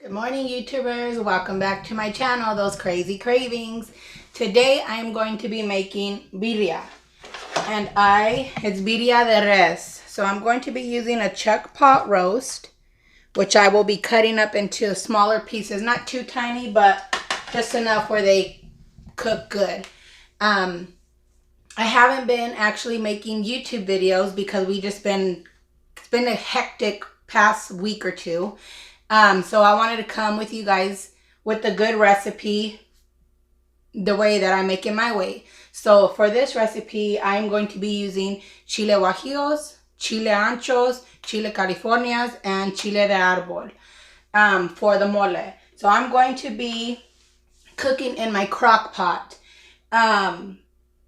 Good morning, YouTubers. Welcome back to my channel, Those Crazy Cravings. Today I am going to be making birria. And it's birria de res. So I'm going to be using a chuck pot roast, which I will be cutting up into smaller pieces. Not too tiny, but just enough where they cook good. I haven't been actually making YouTube videos because it's been a hectic past week or two. So I wanted to come with you guys with a good recipe, the way that I make it my way. So for this recipe, I'm going to be using Chile Guajillos, Chile Anchos, Chile Californias, and Chile de Arbol for the mole. So I'm going to be cooking in my crock pot.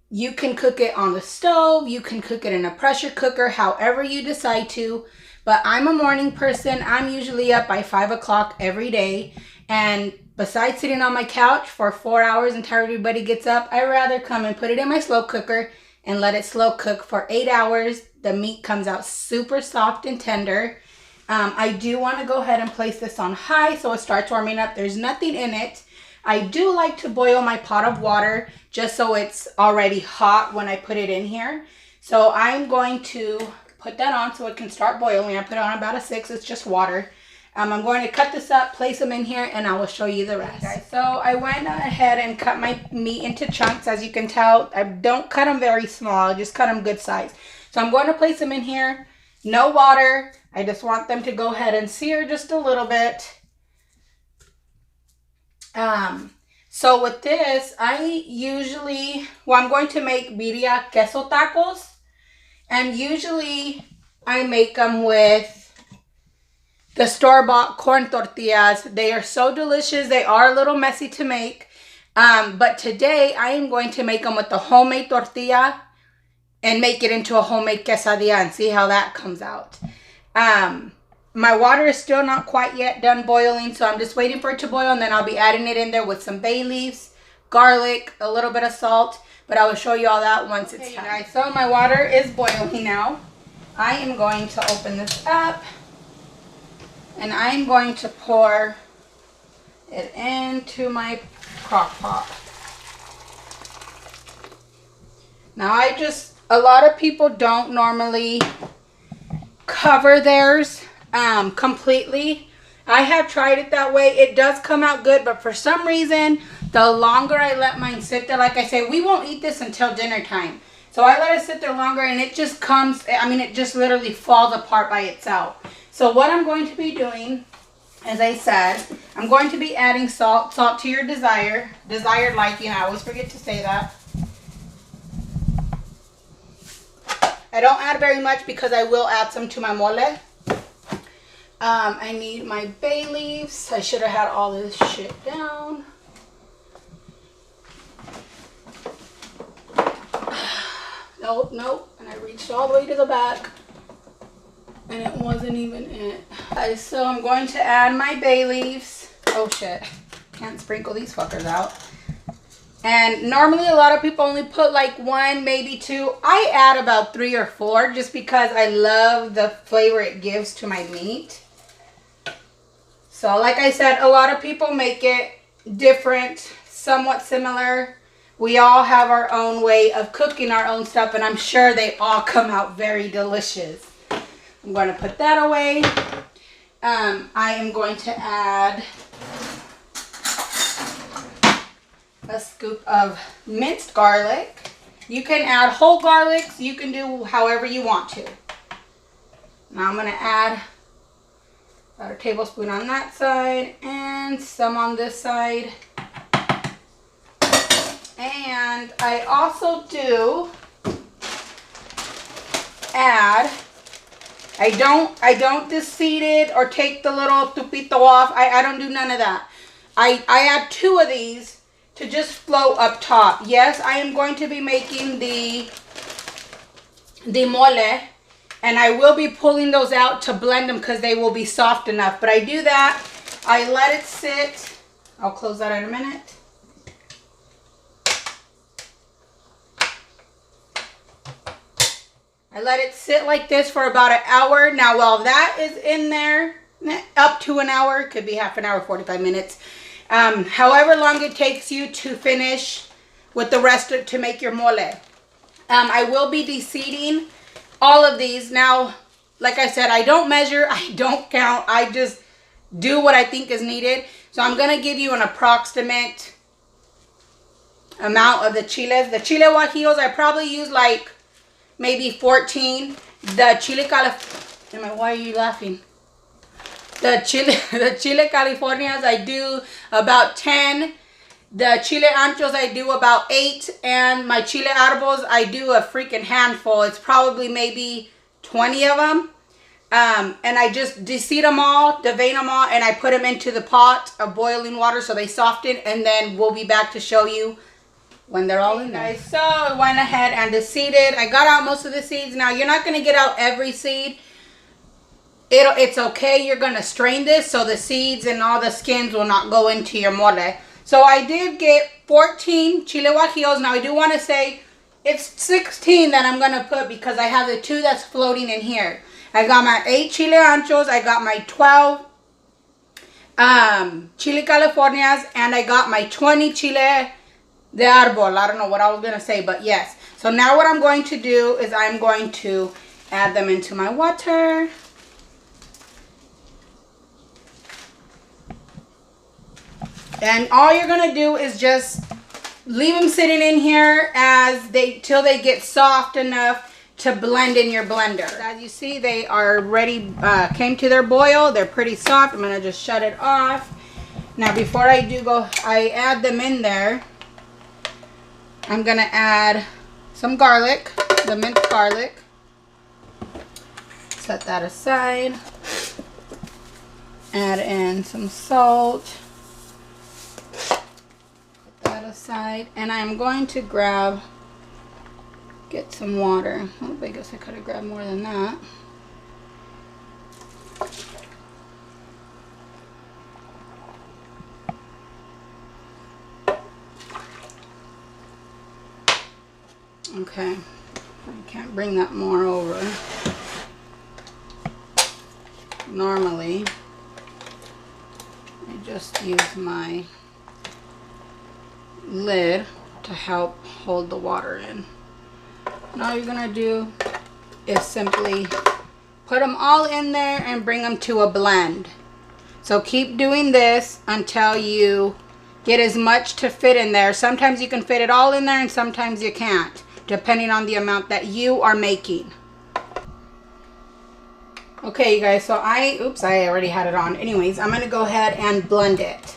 You can cook it on the stove, you can cook it in a pressure cooker, however you decide to. But I'm a morning person. I'm usually up by 5 o'clock every day. And besides sitting on my couch for 4 hours until everybody gets up, I'd rather come and put it in my slow cooker and let it slow cook for 8 hours. The meat comes out super soft and tender. I do want to go ahead and place this on high so it starts warming up. There's nothing in it. I do like to boil my pot of water just so it's already hot when I put it in here. So I'm going to put that on so it can start boiling. I put it on about a 6. It's just water. I'm going to cut this up, place them in here, and I will show you the rest. Okay, so I went ahead and cut my meat into chunks. As you can tell, I don't cut them very small. I just cut them good size. So I'm going to place them in here. No water. I just want them to go ahead and sear just a little bit. So with this, I'm going to make Birria Queso Tacos. And usually I make them with the store-bought corn tortillas. They are so delicious. They are a little messy to make. But today I am going to make them with the homemade tortilla and make it into a homemade quesadilla and see how that comes out. My water is still not quite yet done boiling, so I'm just waiting for it to boil, and then I'll be adding it in there with some bay leaves, garlic, a little bit of salt. But I will show you all that once it's time. Guys, so my water is boiling now. I am going to open this up. And I'm going to pour it into my crock pot. Now a lot of people don't normally cover theirs completely. I have tried it that way. It does come out good, but for some reason, the longer I let mine sit there, like I say, we won't eat this until dinner time. So I let it sit there longer and it just it just literally falls apart by itself. So what I'm going to be doing, as I said, I'm going to be adding salt to your desired liking. I always forget to say that. I don't add very much because I will add some to my mole. I need my bay leaves. I should have had all this shit down. Nope. And I reached all the way to the back. And it wasn't even it. So I'm going to add my bay leaves. Oh shit. Can't sprinkle these fuckers out. And normally a lot of people only put like 1, maybe 2. I add about 3 or 4 just because I love the flavor it gives to my meat. So like I said, a lot of people make it different, somewhat similar. We all have our own way of cooking our own stuff, and I'm sure they all come out very delicious. I'm going to put that away. I am going to add a scoop of minced garlic. You can add whole garlics. You can do however you want to. Now I'm going to add about a tablespoon on that side and some on this side. And I also do add, I don't deseed it or take the little tupito off. I don't do none of that. I add 2 of these to just float up top. Yes, I am going to be making the mole, and I will be pulling those out to blend them because they will be soft enough. But I do that. I let it sit. I'll close that in a minute. I let it sit like this for about an hour. Now while that is in there, up to an hour. Could be half an hour, 45 minutes. However long it takes you to finish with the rest to make your mole. I will be deseeding all of these. Now, like I said, I don't measure, I don't count, I just do what I think is needed. So I'm going to give you an approximate amount of the chiles. The Chile Guajillos, I probably use like maybe 14. The Chile California, why are you laughing? The Chile Californias, I do about 10. The Chile Anchos, I do about 8. And my Chile Arbos, I do a freaking handful. It's probably maybe 20 of them. And I just deseed them all, devein them all, and I put them into the pot of boiling water so they soften. And then we'll be back to show you when they're all in there. So I went ahead and deseeded. I got out most of the seeds. Now, you're not going to get out every seed. It's okay. You're going to strain this so the seeds and all the skins will not go into your mole. So I did get 14 Chile Guajillos. Now I do want to say it's 16 that I'm going to put because I have the 2 that's floating in here. I got my 8 Chile Anchos. I got my 12 Chile Californias. And I got my 20 Chile de Arbol. I don't know what I was going to say, but yes. So now what I'm going to do is I'm going to add them into my water. And all you're going to do is just leave them sitting in here till they get soft enough to blend in your blender. As you see, they are ready, came to their boil. They're pretty soft. I'm going to just shut it off. Now, before I add them in there, I'm going to add some garlic, the minced garlic. Set that aside. Add in some salt. Aside, and I'm going to get some water. Oh, I guess I could have grabbed more than that. Okay, I can't bring that more over. Normally, I just use my lid to help hold the water in. And all you're gonna do is simply put them all in there and bring them to a blend. So keep doing this until you get as much to fit in there. Sometimes you can fit it all in there and sometimes you can't, depending on the amount that you are making. Okay, you guys, so I already had it on. Anyways, I'm gonna go ahead and blend it.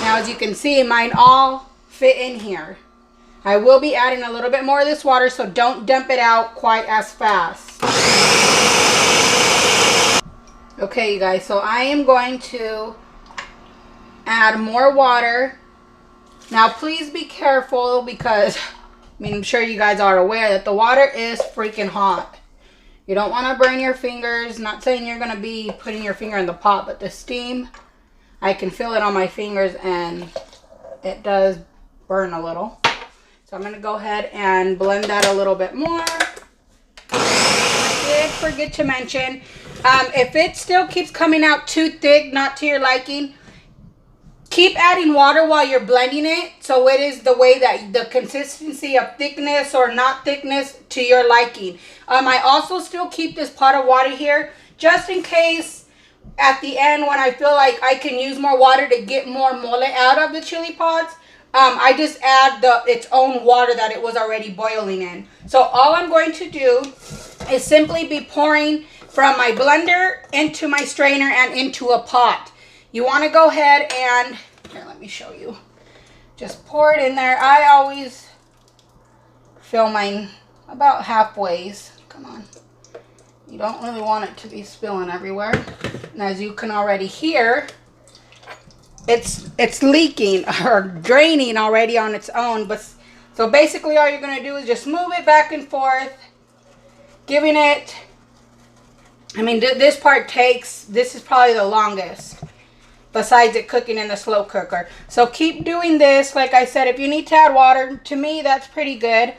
Now, as you can see, mine all fit in here. I will be adding a little bit more of this water, so don't dump it out quite as fast. Okay, you guys, so I am going to add more water. Now, please be careful because, I'm sure you guys are aware that the water is freaking hot. You don't want to burn your fingers. Not saying you're going to be putting your finger in the pot, but the steam, I can feel it on my fingers and it does burn a little. So I'm going to go ahead and blend that a little bit more. I did forget to mention, if it still keeps coming out too thick, not to your liking, keep adding water while you're blending it. So it is the way that the consistency of thickness or not thickness to your liking. I also still keep this pot of water here just in case at the end when I feel like I can use more water to get more mole out of the chili pods. I just add its own water that it was already boiling in. So all I'm going to do is simply be pouring from my blender into my strainer and into a pot. You want to go ahead and, here, let me show you. Just pour it in there. I always fill mine about halfway. Come on. You don't really want it to be spilling everywhere. And as you can already hear, it's leaking or draining already on its own. But so basically all you're going to do is just move it back and forth, giving it, this part this is probably the longest besides it cooking in the slow cooker. So keep doing this. Like I said, if you need to add water, to me that's pretty good.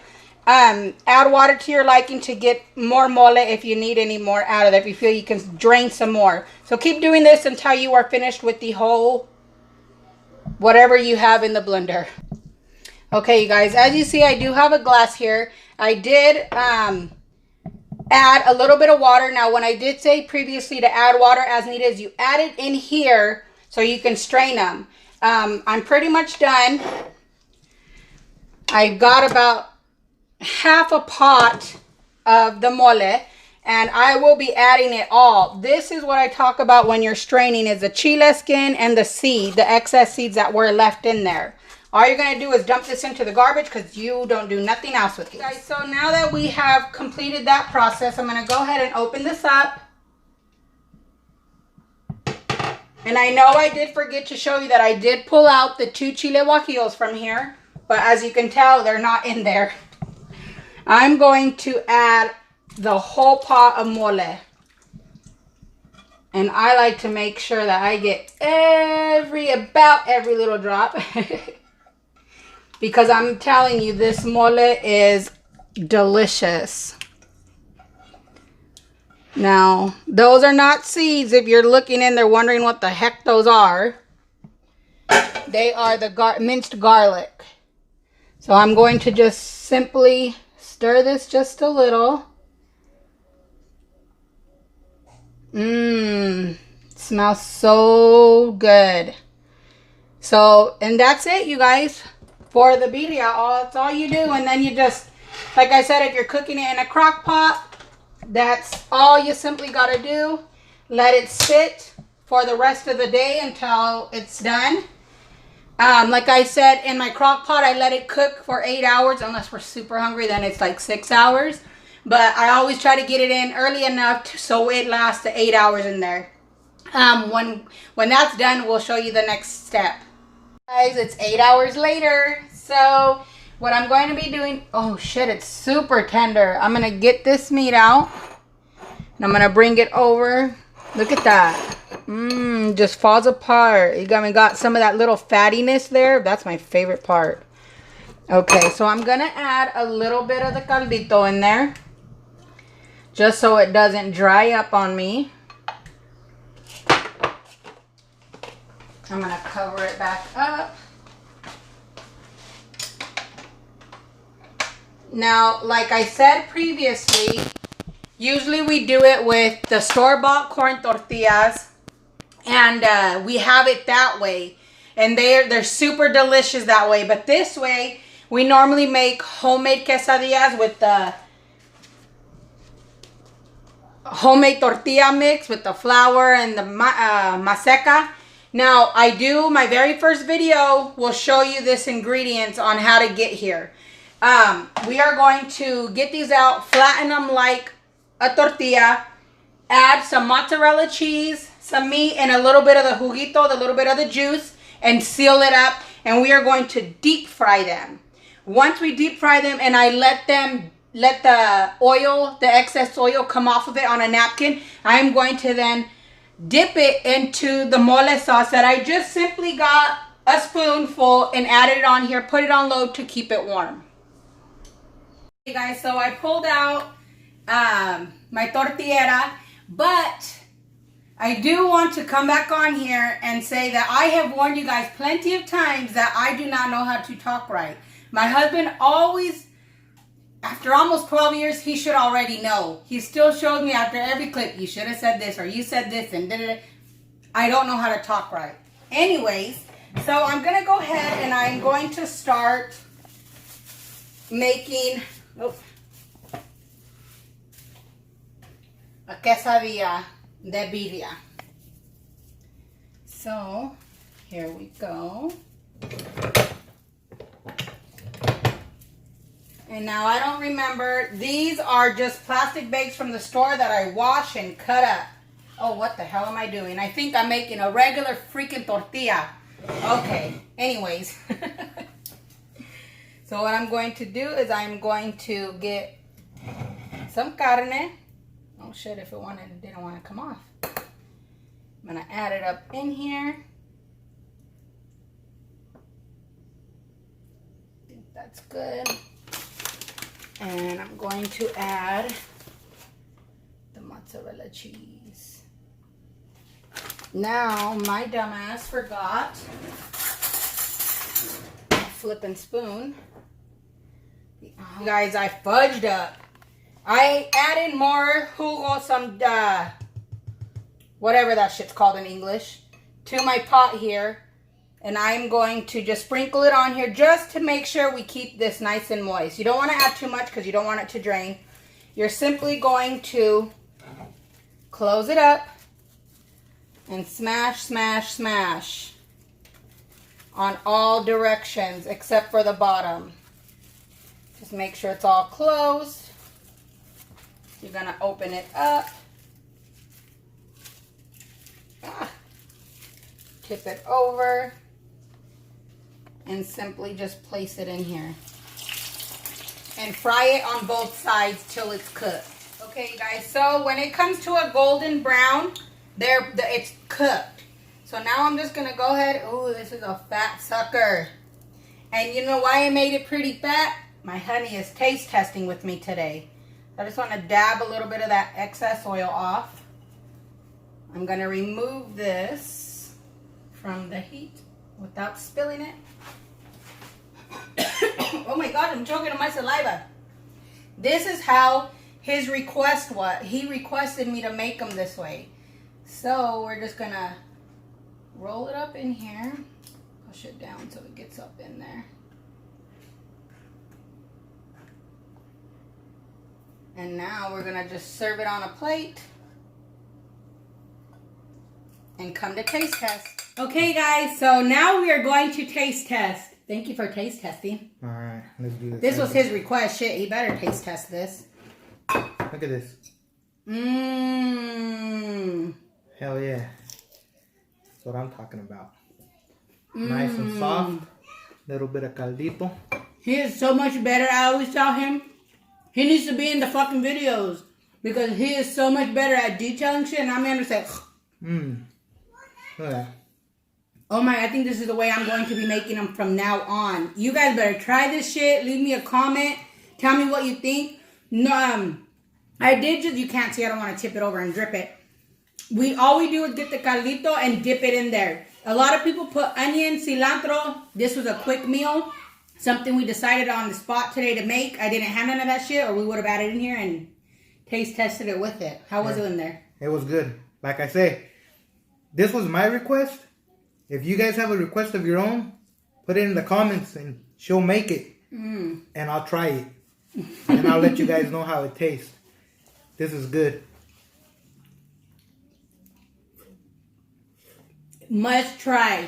Add water to your liking to get more mole if you need any more out of it. If you feel you can drain some more. So keep doing this until you are finished with the whole whatever you have in the blender. Okay, you guys, as you see, I do have a glass here. I did add a little bit of water. Now, when I did say previously to add water as needed, you add it in here so you can strain them. I'm pretty much done. I've got about half a pot of the mole, and I will be adding it all. This is what I talk about when you're straining, is the chile skin and the seed, the excess seeds that were left in there. All you're going to do is dump this into the garbage because you don't do nothing else with it. Guys, so now that we have completed that process, I'm going to go ahead and open this up. And I know I did forget to show you that I did pull out the 2 Chile Guajillos from here, but as you can tell, they're not in there. I'm going to add the whole pot of mole. And I like to make sure that I get about every little drop. Because I'm telling you, this mole is delicious. Now, those are not seeds. If you're looking in there wondering what the heck those are, they are the minced garlic. So I'm going to just simply stir this just a little. Smells so good. So, and that's it, you guys, for the birria. That's all you do. And then you just, like I said, if you're cooking it in a crock pot, that's all you simply got to do. Let it sit for the rest of the day until it's done. Like I said, in my crock pot, I let it cook for 8 hours. Unless we're super hungry, then it's like 6 hours. But I always try to get it in early enough so it lasts the 8 hours in there. When that's done, we'll show you the next step. Guys, it's 8 hours later. So what I'm going to be doing, oh shit, it's super tender. I'm going to get this meat out. And I'm going to bring it over. Look at that. Just falls apart. You got some of that little fattiness there. That's my favorite part. Okay, so I'm going to add a little bit of the cardito in there. Just so it doesn't dry up on me. I'm going to cover it back up. Now, like I said previously, usually we do it with the store-bought corn tortillas. And we have it that way. And they're super delicious that way. But this way, we normally make homemade quesadillas with the homemade tortilla mix with the flour and the maseca. Now, my very first video will show you this ingredients on how to get here. We are going to get these out, flatten them like a tortilla, add some mozzarella cheese, some meat, and a little bit of the juguito, the little bit of the juice, and seal it up. And we are going to deep fry them. Once we deep fry them and I let the oil, the excess oil come off of it on a napkin, I am going to then dip it into the mole sauce that I just simply got a spoonful and added it on here, put it on low to keep it warm. Okay guys, so I pulled out my tortillera, but I do want to come back on here and say that I have warned you guys plenty of times that I do not know how to talk right. My husband always, after almost 12 years, he should already know. He still shows me after every clip, you should have said this or you said this and da-da-da. I don't know how to talk right. Anyways, so I'm going to go ahead and I'm going to start making a quesadilla de birria. So, here we go. And now I don't remember. These are just plastic bags from the store that I wash and cut up. Oh, what the hell am I doing? I think I'm making a regular freaking tortilla. Okay, anyways. So what I'm going to do is I'm going to get some carne. Oh shit, if it didn't want to come off. I'm going to add it up in here. I think that's good. And I'm going to add the mozzarella cheese. Now, my dumbass forgot a flippin' spoon. You guys, I fudged up. I added more jugo, some, whatever that shit's called in English, to my pot here. And I'm going to just sprinkle it on here just to make sure we keep this nice and moist. You don't want to add too much because you don't want it to drain. You're simply going to close it up and smash, smash, smash on all directions except for the bottom. Just make sure it's all closed. You're going to open it up. Tip it over. And simply just place it in here. And fry it on both sides till it's cooked. Okay, guys, so when it comes to a golden brown, it's cooked. So now I'm just going to go ahead. Oh, this is a fat sucker. And you know why I made it pretty fat? My honey is taste testing with me today. I just want to dab a little bit of that excess oil off. I'm going to remove this from the heat without spilling it. Oh my God, I'm choking on my saliva. This is how his request was. He requested me to make them this way. So we're just going to roll it up in here. Push it down so it gets up in there. And now we're going to just serve it on a plate. And come to taste test. Okay, guys, so now we are going to taste test. Thank you for taste testing. All right, let's do this. This was his request. Shit, he better taste test this. Look at this. Mmm. Hell yeah. That's what I'm talking about. Nice and soft. Little bit of caldito. He is so much better. I always tell him he needs to be in the fucking videos because he is so much better at detailing shit. And I'm going to say, Mmm. Look at that. oh my, I think this is the way I'm going to be making them from now on. You guys better try this shit. Leave me a comment. Tell me what you think. No, I did just, you can't see, I don't want to tip it over and drip it. All we do is get the caldito and dip it in there. A lot of people put onion, cilantro. This was a quick meal. Something we decided on the spot today to make. I didn't have none of that shit or we would have added it in here and taste tested it with it. How was it in there? It was good. Like I say, this was my request. If you guys have a request of your own, put it in the comments and she'll make it. And I'll try it. And I'll let you guys know how it tastes. This is good. Must try.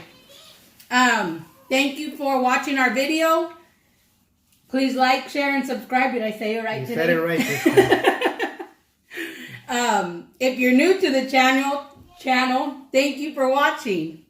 Thank you for watching our video. Please like, share, and subscribe. Did I say it right today? You said it right this time. If you're new to the channel, thank you for watching.